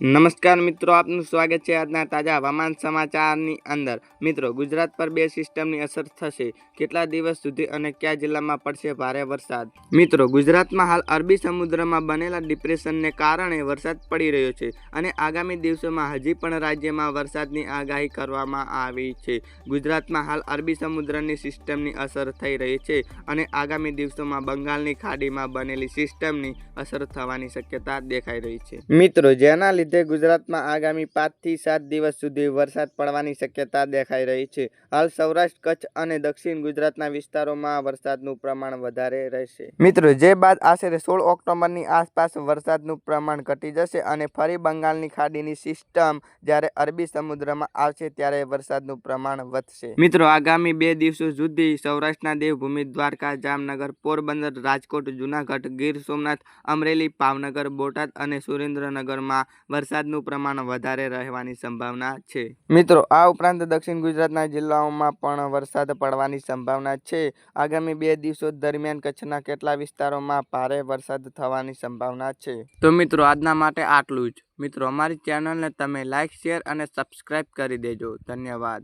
નમસ્કાર મિત્રો, આપનું સ્વાગત છે આજના તાજા હવામાન સમાચારની અંદર। મિત્રો, ગુજરાત પર બે સિસ્ટમની અસર થશે, કેટલા દિવસ સુધી અને કયા જિલ્લામાં પડશે ભારે વરસાદ। મિત્રો, ગુજરાતમાં હાલ અરબી સમુદ્રમાં બનેલા ડિપ્રેશનને કારણે વરસાદ પડી રહ્યો છે અને આગામી દિવસોમાં હજી પણ રાજ્યમાં વરસાદની આગાહી કરવામાં આવી છે। ગુજરાતમાં હાલ અરબી સમુદ્રની સિસ્ટમની અસર થઈ રહી છે અને આગામી દિવસોમાં બંગાળની ખાડીમાં બનેલી સિસ્ટમની અસર થવાની શક્યતા દેખાઈ રહી છે। મિત્રો, જેના લીધે ગુજરાતમાં આગામી 5 થી 7 દિવસ સુધી વરસાદ પડવાની શક્યતા દેખાઈ રહી છે। હાલ સૌરાષ્ટ્ર, કચ્છ અને દક્ષિણ ગુજરાતના વિસ્તારોમાં વરસાદનું પ્રમાણ વધારે રહેશે। મિત્રો, જે બાદ આશરે 16 ઓક્ટોબરની આસપાસ વરસાદનું પ્રમાણ ઘટી જશે અને ફરી બંગાળની ખાડીની સિસ્ટમ જ્યારે અરબી સમુદ્રમાં આવશે ત્યારે વરસાદનું પ્રમાણ વધશે। મિત્રો, આગામી 2 દિવસો સુધી સૌરાષ્ટ્રના દેવભૂમિ દ્વારકા, જામનગર, પોરબંદર, રાજકોટ, જૂનાગઢ, ગીર સોમનાથ, અમરેલી, ભાવનગર, બોટાદ અને સુરેન્દ્રનગરમાં વરસાદનું પ્રમાણ વધારે રહેવાની સંભાવના છે। મિત્રો, આ ઉપરાંત દક્ષિણ ગુજરાતના જિલ્લાઓમાં પણ વરસાદ પડવાની સંભાવના છે। આગામી 2 દિવસો દરમિયાન કચ્છના કેટલા વિસ્તારોમાં ભારે વરસાદ થવાની સંભાવના છે। તો મિત્રો, આજના માટે આટલું જ। મિત્રો, અમારી ચેનલને તમે લાઇક, શેર અને સબસ્ક્રાઇબ કરી દેજો। ધન્યવાદ।